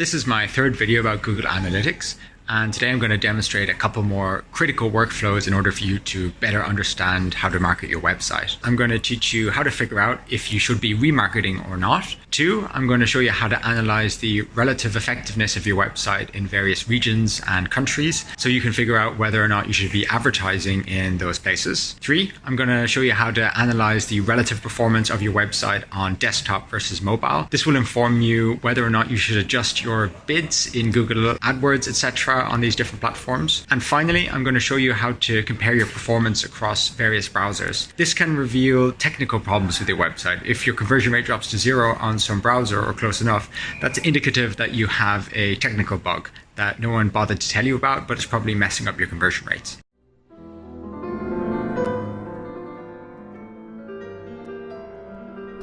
This is my third video about Google Analytics, and today I'm going to demonstrate a couple more critical workflows in order for you to better understand how to market your website. I'm going to teach you how to figure out if you should be remarketing or not. 2, I'm going to show you how to analyze the relative effectiveness of your website in various regions and countries so you can figure out whether or not you should be advertising in those places. 3, I'm going to show you how to analyze the relative performance of your website on desktop versus mobile. This will inform you whether or not you should adjust your bids in Google AdWords, etc. on these different platforms. And finally, I'm going to show you how to compare your performance across various browsers. This can reveal technical problems with your website. If your conversion rate drops to 0 on some browser or close enough, that's indicative that you have a technical bug that no one bothered to tell you about, but it's probably messing up your conversion rates.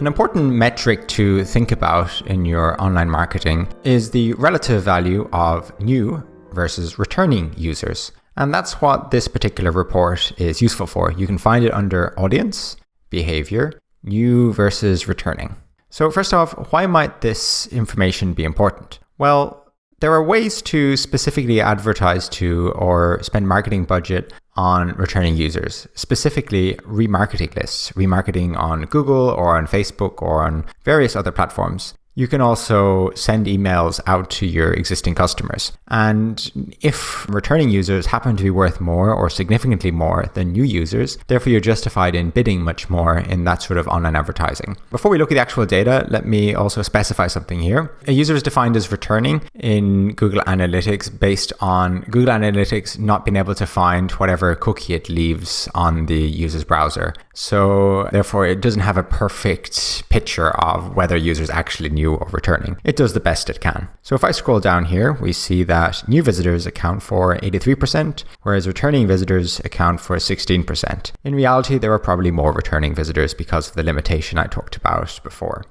An important metric to think about in your online marketing is the relative value of new versus returning users. And that's what this particular report is useful for. You can find it under Audience, Behavior, New versus Returning. So first off, why might this information be important? Well, there are ways to specifically advertise to or spend marketing budget on returning users, specifically remarketing lists, remarketing on Google or on Facebook or on various other platforms. You can also send emails out to your existing customers. And if returning users happen to be worth more or significantly more than new users, therefore you're justified in bidding much more in that sort of online advertising. Before we look at the actual data, let me also specify something here. A user is defined as returning in Google Analytics based on Google Analytics not being able to find whatever cookie it leaves on the user's browser. So therefore it doesn't have a perfect picture of whether users actually new or returning. It does the best it can. So if I scroll down here, we see that new visitors account for 83%, whereas returning visitors account for 16%. In reality, there are probably more returning visitors because of the limitation I talked about before.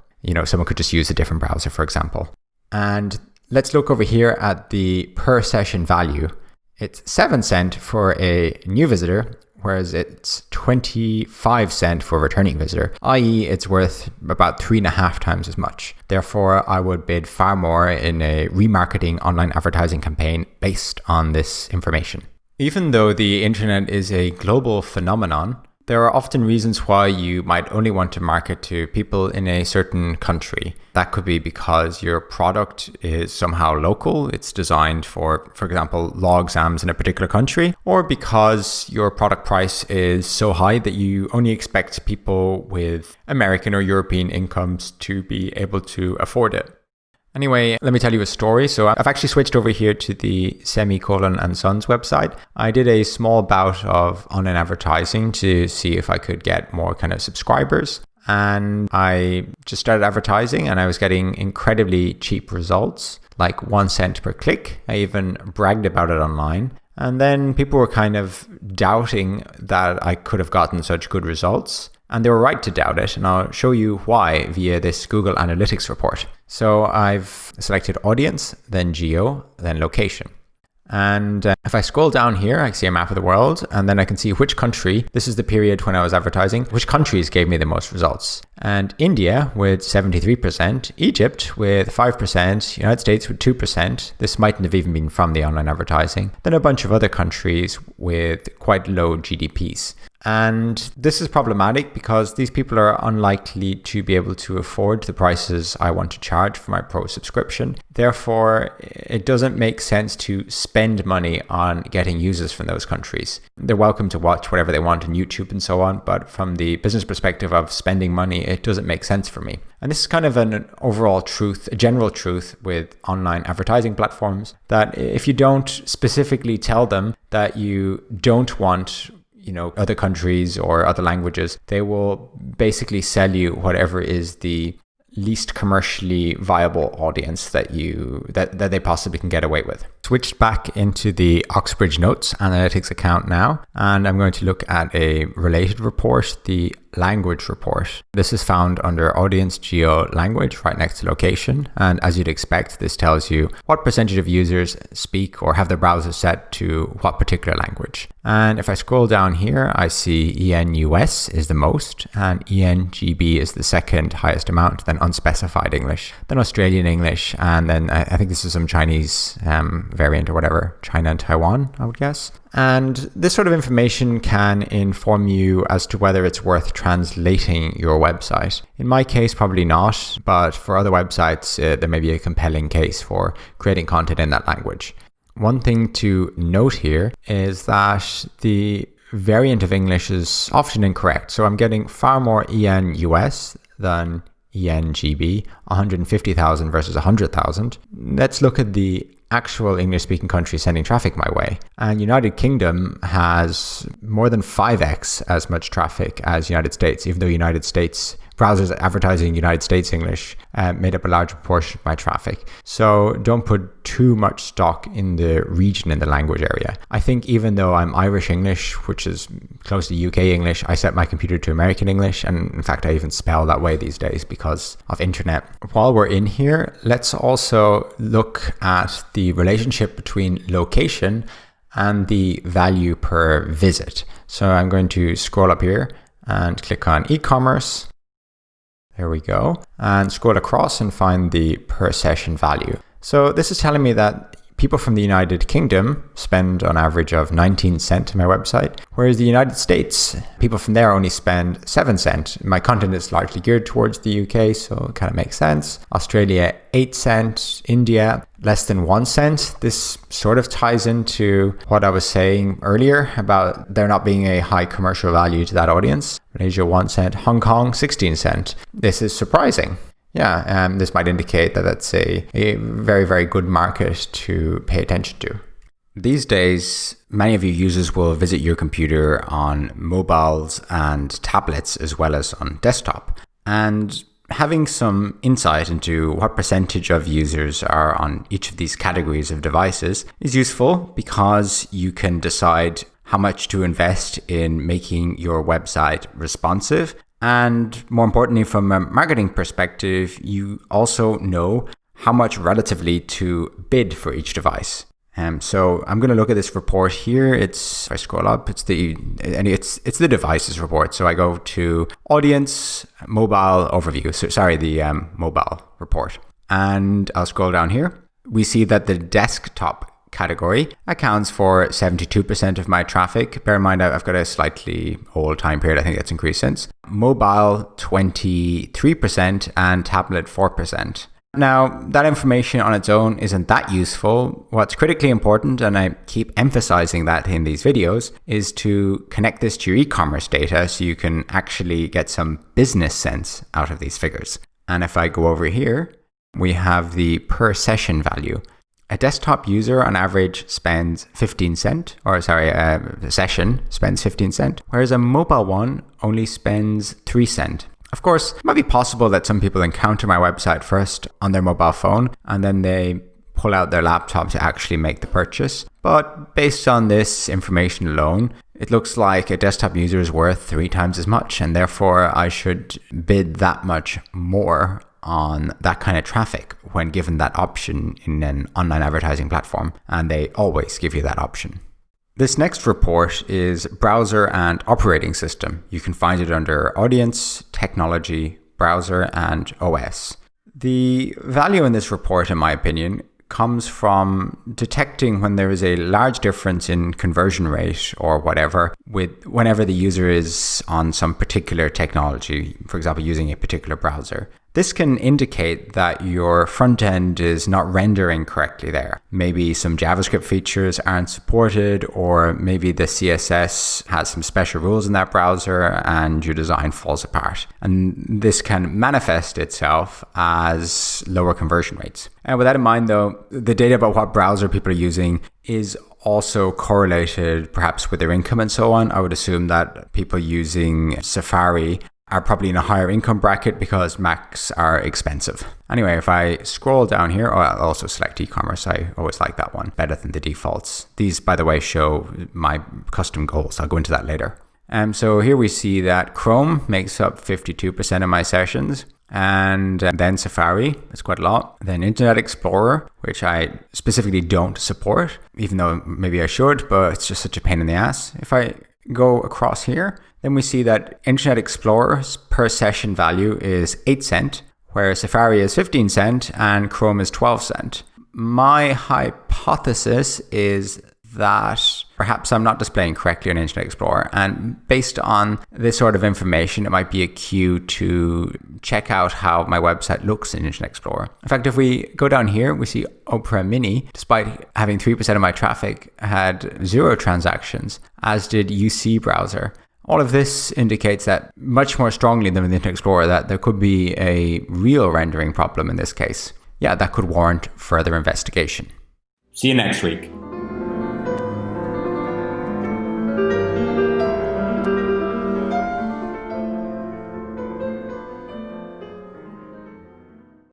Someone could just use a different browser, for example. And let's look over here at the per session value. It's 7 cents for a new visitor, whereas it's 25 cents for a returning visitor, i.e. it's worth about 3.5 times as much. Therefore, I would bid far more in a remarketing online advertising campaign based on this information. Even though the internet is a global phenomenon, there are often reasons why you might only want to market to people in a certain country. That could be because your product is somehow local. It's designed for example, law exams in a particular country, or because your product price is so high that you only expect people with American or European incomes to be able to afford it. Anyway, let me tell you a story. So I've actually switched over here to the Semicolon and Sons website. I did a small bout of online advertising to see if I could get more kind of subscribers. And I just started advertising and I was getting incredibly cheap results, like 1 cent per click. I even bragged about it online. And then people were kind of doubting that I could have gotten such good results. And they were right to doubt it, and I'll show you why via this Google Analytics report. So I've selected audience, then geo, then location. And if I scroll down here, I see a map of the world, and then I can see which country, this is the period when I was advertising, which countries gave me the most results. And India with 73%, Egypt with 5%, United States with 2%. This mightn't have even been from the online advertising. Then a bunch of other countries with quite low GDPs. And this is problematic because these people are unlikely to be able to afford the prices I want to charge for my pro subscription. Therefore, it doesn't make sense to spend money on getting users from those countries. They're welcome to watch whatever they want on YouTube and so on, but from the business perspective of spending money, it doesn't make sense for me. And this is kind of an overall truth, a general truth with online advertising platforms, that if you don't specifically tell them that you don't want other countries or other languages, they will basically sell you whatever is the least commercially viable audience that they possibly can get away with. Switched back into the Oxbridge Notes Analytics account now, and I'm going to look at a related report, the language report. This is found under audience, geo, language, right next to location. And as you'd expect, this tells you what percentage of users speak or have their browser set to what particular language. And if I scroll down here, I see EN US is the most and EN GB is the second highest amount, then unspecified English, then Australian English, and then I think this is some Chinese variant or whatever, China and Taiwan, I would guess. And this sort of information can inform you as to whether it's worth translating your website. In my case, probably not, but for other websites, there may be a compelling case for creating content in that language. One thing to note here is that the variant of English is often incorrect. So I'm getting far more EN US than EN GB, 150,000 versus 100,000. Let's look at the actual English-speaking countries sending traffic my way. And United Kingdom has more than 5x as much traffic as United States, even though United States browsers advertising United States English made up a large proportion of my traffic. So don't put too much stock in the region in the language area. I think even though I'm Irish English, which is close to UK English, I set my computer to American English. And in fact, I even spell that way these days because of internet. While we're in here, let's also look at the relationship between location and the value per visit. So I'm going to scroll up here and click on e-commerce. There we go. And scroll across and find the per session value. So this is telling me that people from the United Kingdom spend on average of 19 cents on my website, whereas the United States, people from there only spend 7 cents. My content is largely geared towards the UK, so it kind of makes sense. Australia, 8 cents. India, less than 1 cent. This sort of ties into what I was saying earlier about there not being a high commercial value to that audience. Malaysia, 1 cent. Hong Kong, 16 cents. This is surprising. Yeah, this might indicate that that's a very, very good market to pay attention to. These days, many of your users will visit your computer on mobiles and tablets as well as on desktop. And having some insight into what percentage of users are on each of these categories of devices is useful because you can decide how much to invest in making your website responsive. And more importantly, from a marketing perspective, you also know how much relatively to bid for each device. So I'm going to look at this report here. If I scroll up, it's the devices report. So I go to audience, mobile overview. So the mobile report. And I'll scroll down here. We see that the desktop category accounts for 72% of my traffic. Bear in mind, I've got a slightly old time period. I think that's increased since. Mobile, 23% and tablet, 4%. Now, that information on its own isn't that useful. What's critically important, and I keep emphasizing that in these videos, is to connect this to your e-commerce data so you can actually get some business sense out of these figures. And if I go over here, we have the per session value. A desktop user on average spends 15 cents, a session spends 15 cents, whereas a mobile one only spends 3 cents. Of course, it might be possible that some people encounter my website first on their mobile phone and then they pull out their laptop to actually make the purchase. But based on this information alone, it looks like a desktop user is worth 3 times as much, and therefore I should bid that much more on that kind of traffic when given that option in an online advertising platform, and they always give you that option. This next report is browser and operating system. You can find it under audience, technology, browser, and OS. The value in this report, in my opinion, comes from detecting when there is a large difference in conversion rate or whatever whenever the user is on some particular technology, for example, using a particular browser. This can indicate that your front end is not rendering correctly there. Maybe some JavaScript features aren't supported, or maybe the CSS has some special rules in that browser and your design falls apart. And this can manifest itself as lower conversion rates. And with that in mind, though, the data about what browser people are using is also correlated perhaps with their income and so on. I would assume that people using Safari are probably in a higher income bracket because Macs are expensive. Anyway, if I scroll down here, I'll also select e-commerce. I always like that one better than the defaults. These, by the way, show my custom goals. I'll go into that later. So here we see that Chrome makes up 52% of my sessions. And then Safari, that's quite a lot. Then Internet Explorer, which I specifically don't support, even though maybe I should, but it's just such a pain in the ass. If I go across here, then we see that Internet Explorer's per session value is 8 cents, where Safari is 15 cent and Chrome is 12 cent. My hypothesis is that perhaps I'm not displaying correctly on Internet Explorer, and based on this sort of information, it might be a cue to check out how my website looks in Internet Explorer. In fact, if we go down here, we see Opera Mini, despite having 3% of my traffic, had 0 transactions, as did UC Browser. All of this indicates that much more strongly than with Internet Explorer that there could be a real rendering problem in this case. Yeah, that could warrant further investigation. See you next week.